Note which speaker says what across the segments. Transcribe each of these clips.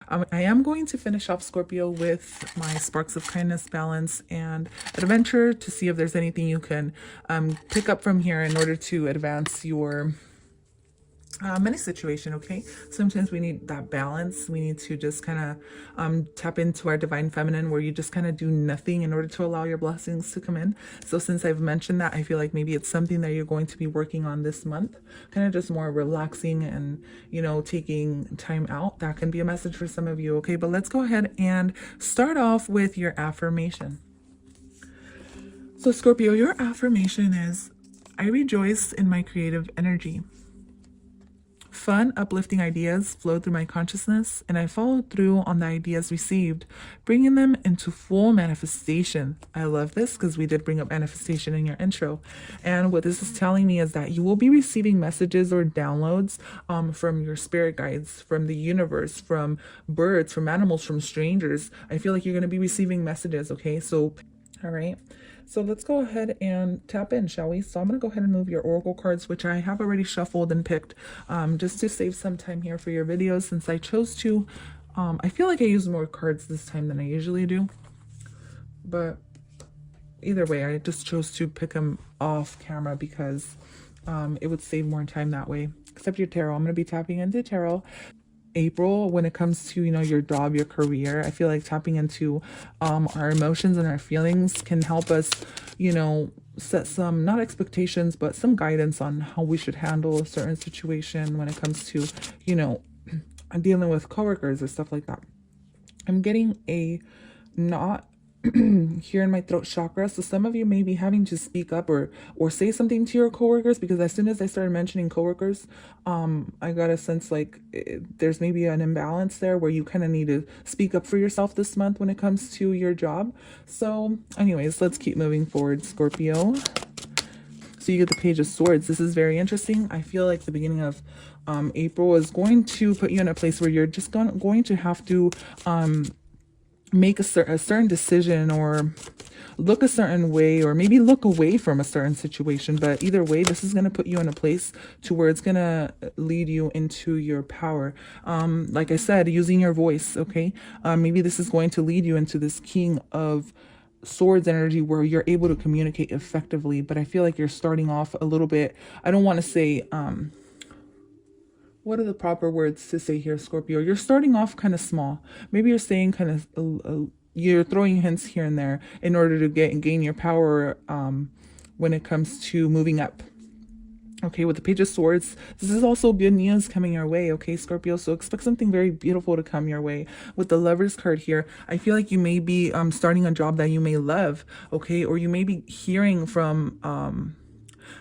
Speaker 1: I am going to finish off Scorpio with my sparks of kindness, balance, and adventure to see if there's anything you can pick up from here in order to advance your any situation. Okay, sometimes we need that balance. We need to just kind of tap into our divine feminine, where you just kind of do nothing in order to allow your blessings to come in. So since I've mentioned that, I feel like maybe it's something that you're going to be working on this month, kind of just more relaxing and, you know, taking time out. That can be a message for some of you. Okay, but let's go ahead and start off with your affirmation. So Scorpio, your affirmation is, I rejoice in my creative energy. Fun, uplifting ideas flow through my consciousness, and I follow through on the ideas received, bringing them into full manifestation. I love this because we did bring up manifestation in your intro. And what this is telling me is that you will be receiving messages or downloads from your spirit guides, from the universe, from birds, from animals, from strangers. I feel like you're going to be receiving messages, okay? So, all right. So let's go ahead and tap in, shall we? So I'm going to go ahead and move your oracle cards, which I have already shuffled and picked, just to save some time here for your videos, since I chose to. I feel like I use more cards this time than I usually do. But either way, I just chose to pick them off camera because it would save more time that way. Except your tarot. I'm going to be tapping into tarot. April, when it comes to, you know, your job, your career, I feel like tapping into our emotions and our feelings can help us, you know, set some, not expectations, but some guidance on how we should handle a certain situation when it comes to, you know, dealing with coworkers or stuff like that. I'm getting a knot here in my throat chakra, so some of you may be having to speak up or say something to your coworkers, because as soon as I started mentioning coworkers, I got a sense like there's maybe an imbalance there where you kind of need to speak up for yourself this month when it comes to your job. So anyways, let's keep moving forward, Scorpio. So you get the Page of Swords. This is very interesting. I feel like the beginning of April is going to put you in a place where you're just going to have to make a certain decision, or look a certain way, or maybe look away from a certain situation. But either way, this is going to put you in a place to where it's going to lead you into your power. Like I said, using your voice. Okay. Maybe this is going to lead you into this King of Swords energy where you're able to communicate effectively. But I feel like you're starting off a little bit, I don't want to say, what are the proper words to say here, Scorpio? You're starting off kind of small. Maybe you're saying kind of, you're throwing hints here and there in order to gain your power when it comes to moving up. Okay, with the Page of Swords, this is also good news coming your way, okay, Scorpio? So expect something very beautiful to come your way. With the Lovers card here, I feel like you may be starting a job that you may love, okay? Or you may be hearing from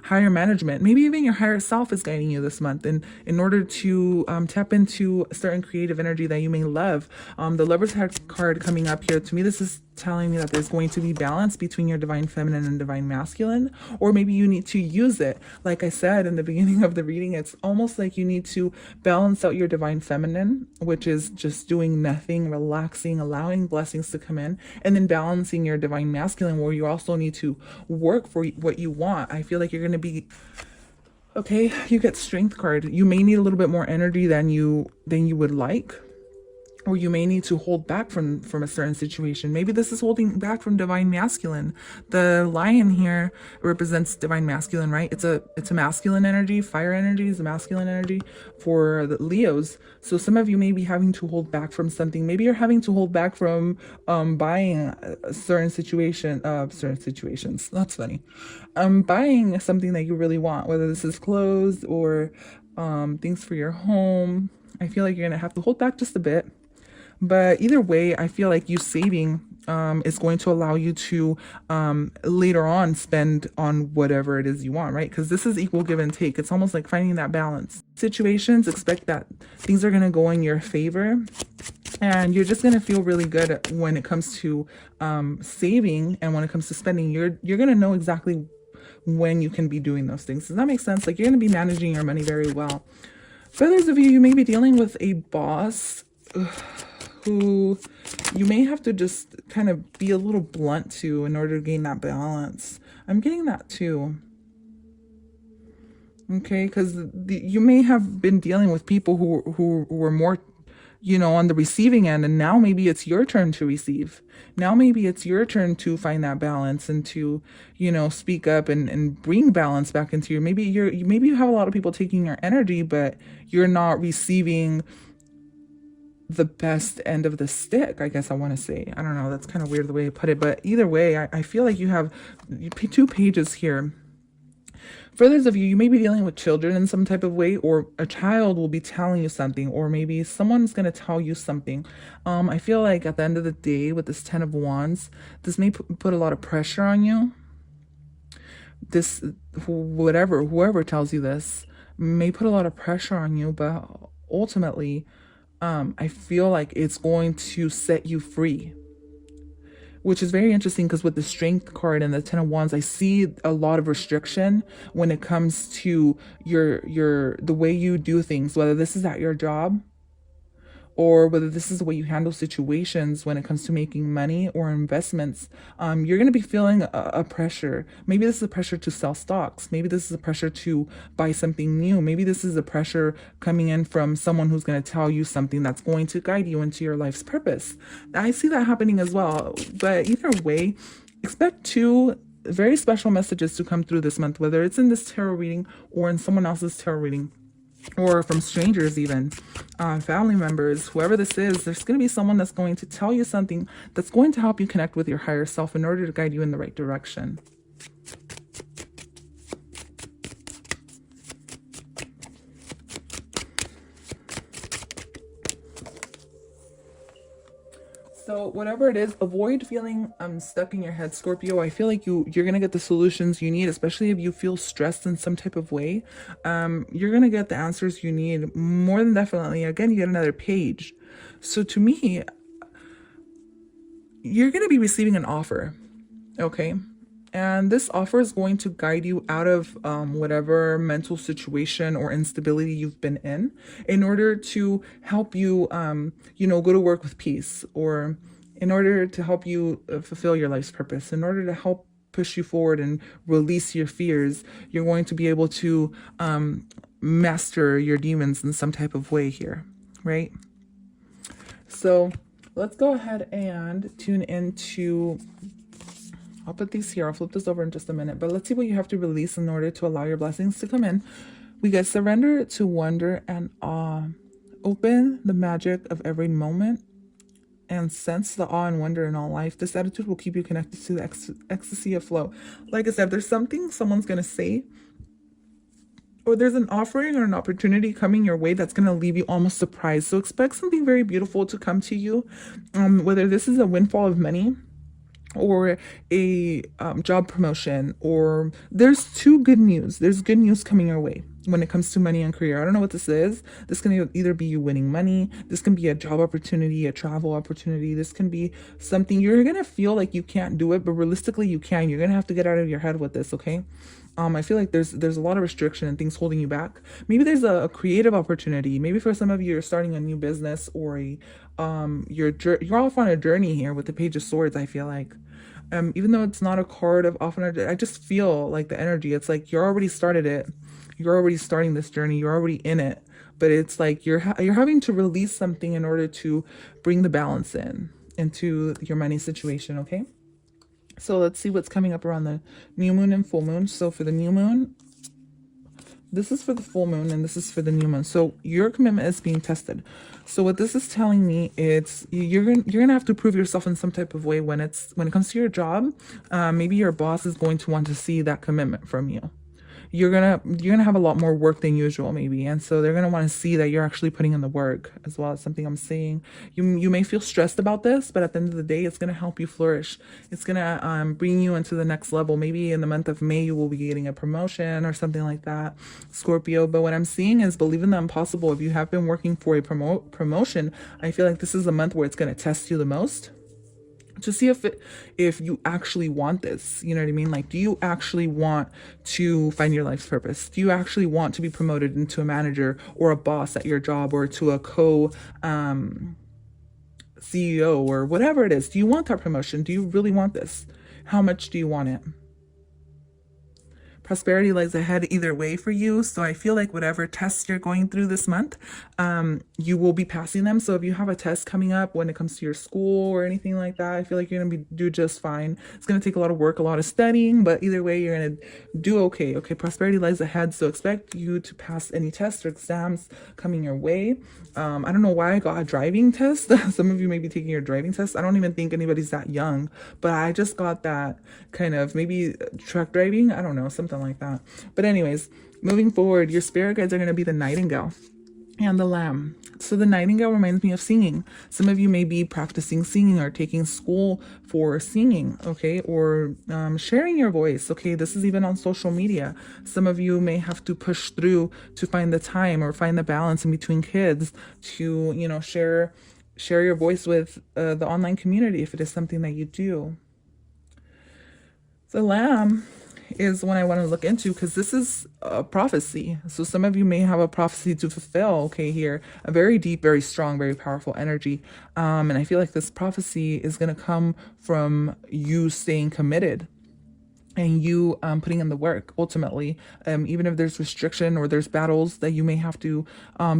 Speaker 1: higher management. Maybe even your higher self is guiding you this month in order to tap into a certain creative energy that you may love. The Lovers card coming up here, to me, this is telling me that there's going to be balance between your divine feminine and divine masculine, or maybe you need to use it. Like I said in the beginning of the reading, it's almost like you need to balance out your divine feminine, which is just doing nothing, relaxing, allowing blessings to come in, and then balancing your divine masculine, where you also need to work for what you want. I feel like you're going to be okay. You get Strength card. You may need a little bit more energy than you would like, or you may need to hold back from a certain situation. Maybe this is holding back from divine masculine. The lion here represents divine masculine, right? It's a masculine energy. Fire energy is a masculine energy for the Leos. So some of you may be having to hold back from something. Maybe you're having to hold back from buying a certain situations. That's funny. Buying something that you really want, whether this is clothes or things for your home. I feel like you're gonna have to hold back just a bit. But either way, I feel like you saving is going to allow you to later on spend on whatever it is you want, right? Because this is equal give and take. It's almost like finding that balance. Situations, expect that things are going to go in your favor. And you're just going to feel really good when it comes to saving, and when it comes to spending. You're going to know exactly when you can be doing those things. Does that make sense? Like, you're going to be managing your money very well. For others of you, you may be dealing with a boss who you may have to just kind of be a little blunt to in order to gain that balance. I'm getting that too. Okay, because you may have been dealing with people who were more on the receiving end, and now maybe it's your turn to receive. Now maybe it's your turn to find that balance and to, speak up and bring balance back into your, maybe you have a lot of people taking your energy, but you're not receiving the best end of the stick, I guess I want to say. I don't know, that's kind of weird the way I put it, but either way, I feel like you have 2 pages here. For others of you, you may be dealing with children in some type of way, or a child will be telling you something, or maybe someone's going to tell you something. I feel like at the end of the day, with this 10 of Wands, this may put a lot of pressure on you. This, whoever tells you this, may put a lot of pressure on you, but ultimately, I feel like it's going to set you free. Which is very interesting, because with the Strength card and the 10 of Wands, I see a lot of restriction when it comes to the way you do things, whether this is at your job or whether this is the way you handle situations when it comes to making money or investments. You're going to be feeling a pressure. Maybe this is a pressure to sell stocks. Maybe this is a pressure to buy something new. Maybe this is a pressure coming in from someone who's going to tell you something that's going to guide you into your life's purpose. I see that happening as well. But either way, expect 2 very special messages to come through this month, whether it's in this tarot reading or in someone else's tarot reading, or from strangers even, family members, whoever this is. There's going to be someone that's going to tell you something that's going to help you connect with your higher self in order to guide you in the right direction. So whatever it is, avoid feeling stuck in your head, Scorpio. I feel like you're going to get the solutions you need, especially if you feel stressed in some type of way. You're going to get the answers you need, more than definitely. Again, you get another page. So to me, you're going to be receiving an offer, okay? And this offer is going to guide you out of whatever mental situation or instability you've been in order to help you, go to work with peace, or in order to help you fulfill your life's purpose, in order to help push you forward and release your fears. You're going to be able to master your demons in some type of way here, right? So let's go ahead and tune into... I'll put these here. I'll flip this over in just a minute. But let's see what you have to release in order to allow your blessings to come in. We get surrender to wonder and awe. Open the magic of every moment and sense the awe and wonder in all life. This attitude will keep you connected to the ecstasy of flow. Like I said, there's something someone's going to say, or there's an offering or an opportunity coming your way that's going to leave you almost surprised. So expect something very beautiful to come to you, whether this is a windfall of money, or a job promotion, or there's 2 good news. There's good news coming your way when it comes to money and career. I don't know what this is. This can either be you winning money. This can be a job opportunity, a travel opportunity. This can be something you're going to feel like you can't do it, but realistically you can. You're going to have to get out of your head with this, okay? I feel like there's a lot of restriction and things holding you back. Maybe there's a creative opportunity. Maybe for some of you, you're starting a new business, or you're off on a journey here with the Page of Swords. I feel like, even though it's not a card of off on a journey, I just feel like the energy. It's like you're already started it. You're already starting this journey. You're already in it. But it's like you're having to release something in order to bring the balance into your money situation. Okay. So let's see what's coming up around the new moon and full moon. So for the new moon, this is for the full moon, and this is for the new moon. So your commitment is being tested. So what this is telling me, it's you're gonna have to prove yourself in some type of way when it comes to your job. Maybe your boss is going to want to see that commitment from you. You're gonna have a lot more work than usual, maybe, and so they're gonna want to see that you're actually putting in the work as well. As something I'm seeing. You may feel stressed about this, but at the end of the day, it's gonna help you flourish. It's gonna bring you into the next level. Maybe in the month of May, you will be getting a promotion or something like that, Scorpio. But what I'm seeing is believe in the impossible. If you have been working for a promotion, I feel like this is a month where it's gonna test you the most, to see if you actually want this. You know what I mean? Like, do you actually want to find your life's purpose? Do you actually want to be promoted into a manager or a boss at your job, or to a CEO or whatever it is? Do you want that promotion? Do you really want this? How much do you want it? prosperity lies ahead either way for you. So I feel like whatever tests you're going through this month, you will be passing them. So if you have a test coming up when it comes to your school or anything like that, I feel like you're going to do just fine. It's going to take a lot of work, a lot of studying, but either way, you're going to do okay. Okay, prosperity lies ahead. So expect you to pass any tests or exams coming your way. I don't know why I got a driving test. Some of you may be taking your driving test. I don't even think anybody's that young, but I just got that kind of maybe truck driving. I don't know, something like that. But anyways, moving forward, your spirit guides are going to be the nightingale and the lamb. So the nightingale reminds me of singing. Some of you may be practicing singing or taking school for singing, okay, or sharing your voice. Okay, this is even on social media. Some of you may have to push through to find the time or find the balance in between kids to, you know, share your voice with the online community if it is something that you do. The lamb is one I want to look into because this is a prophecy. So some of you may have a prophecy to fulfill, okay, here. A very deep, very strong, very powerful energy. And I feel like this prophecy is going to come from you staying committed and you putting in the work, ultimately. Even if there's restriction or there's battles that you may have to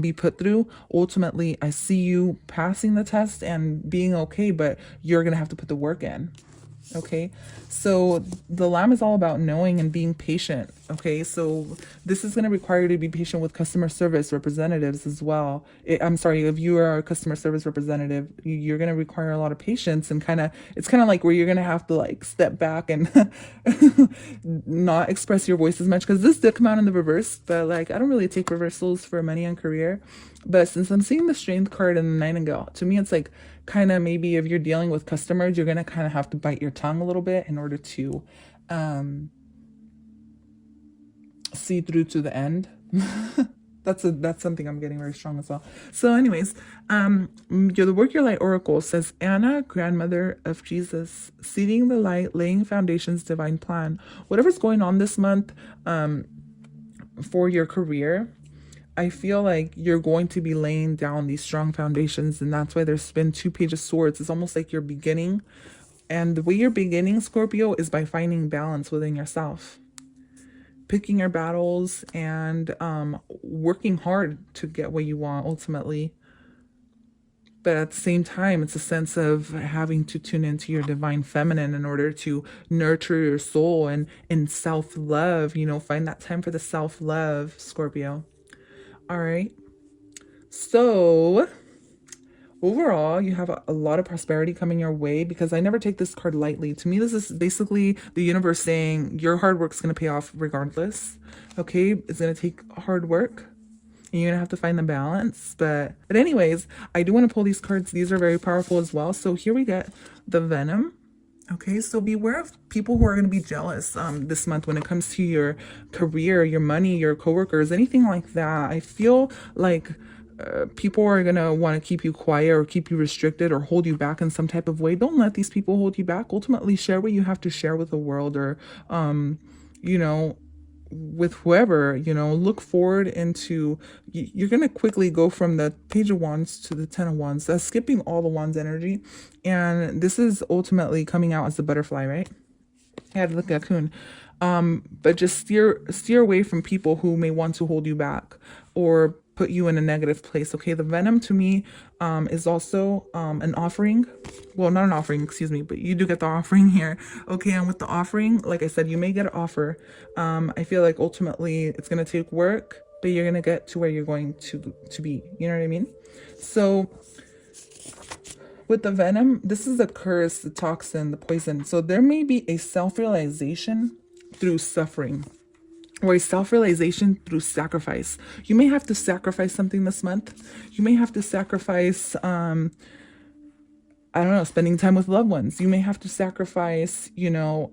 Speaker 1: be put through, ultimately, I see you passing the test and being okay, but you're going to have to put the work in. Okay, so the lamb is all about knowing and being patient. Okay, so this is going to require you to be patient with customer service representatives as well. I'm sorry, if you are a customer service representative, you're going to require a lot of patience and it's kind of like where you're going to have to like step back and not express your voice as much, because this did come out in the reverse, but like I don't really take reversals for money and career. But since I'm seeing the strength card and the nightingale, to me it's like kind of maybe if you're dealing with customers, you're going to kind of have to bite your tongue a little bit in order to see through to the end. That's something I'm getting very strong as well. So anyways, the Work Your Light Oracle says, Anna, grandmother of Jesus, seeding the light, laying foundations, divine plan. Whatever's going on this month for your career, I feel like you're going to be laying down these strong foundations, and that's why there's been 2 Page of Swords. It's almost like you're beginning, and the way you're beginning, Scorpio, is by finding balance within yourself, picking your battles and working hard to get what you want ultimately. But at the same time, it's a sense of having to tune into your divine feminine in order to nurture your soul and in self-love, you know, find that time for the self-love, Scorpio. All right. So overall, you have a lot of prosperity coming your way, because I never take this card lightly. To me, this is basically the universe saying your hard work's going to pay off regardless. Okay. It's going to take hard work and you're going to have to find the balance. But anyways, I do want to pull these cards. These are very powerful as well. So here we get the Venom. Okay, so beware of people who are going to be jealous this month when it comes to your career, your money, your coworkers, anything like that. I feel like people are going to want to keep you quiet or keep you restricted or hold you back in some type of way. Don't let these people hold you back. Ultimately, share what you have to share with the world, or, you know, with whoever, you know. Look forward into, you're going to quickly go from the Page of Wands to the 10 of Wands. That's skipping all the Wands energy. And this is ultimately coming out as the butterfly, right? Yeah, the cocoon. But just steer away from people who may want to hold you back or put you in a negative place. Okay, the Venom to me is also an offering. Well, not an offering, excuse me, but you do get the offering here. Okay, and with the offering, like I said, you may get an offer. I feel like ultimately it's going to take work, but you're going to get to where you're going to be. You know what I mean? So with the Venom, this is the curse, the toxin, the poison. So there may be a self-realization through suffering, or a self-realization through sacrifice. You may have to sacrifice something this month. You may have to sacrifice, I don't know, spending time with loved ones. You may have to sacrifice, you know,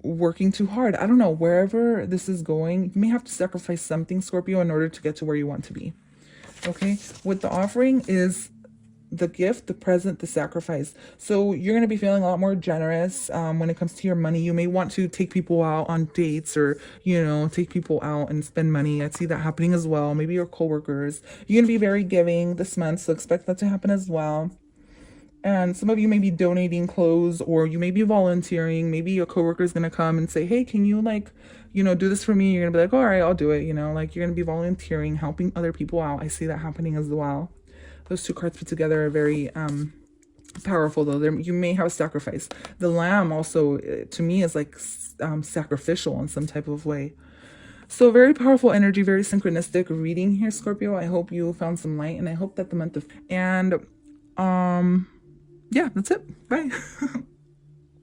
Speaker 1: working too hard. I don't know, wherever this is going, you may have to sacrifice something, Scorpio, in order to get to where you want to be. Okay, what the offering is, the gift, the present, the sacrifice. So you're going to be feeling a lot more generous when it comes to your money. You may want to take people out on dates, or, you know, take people out and spend money. I see that happening as well. Maybe your coworkers. You're going to be very giving this month, so expect that to happen as well. And some of you may be donating clothes, or you may be volunteering. Maybe your coworker is going to come and say, hey, can you like, do this for me? You're going to be like, all right, I'll do it. Like you're going to be volunteering, helping other people out. I see that happening as well. Those two cards put together are very powerful, though. You may have a sacrifice. The lamb also, to me, is like sacrificial in some type of way. So very powerful energy, very synchronistic reading here, Scorpio. I hope you found some light, and I hope that the month of, and yeah, that's it. Bye.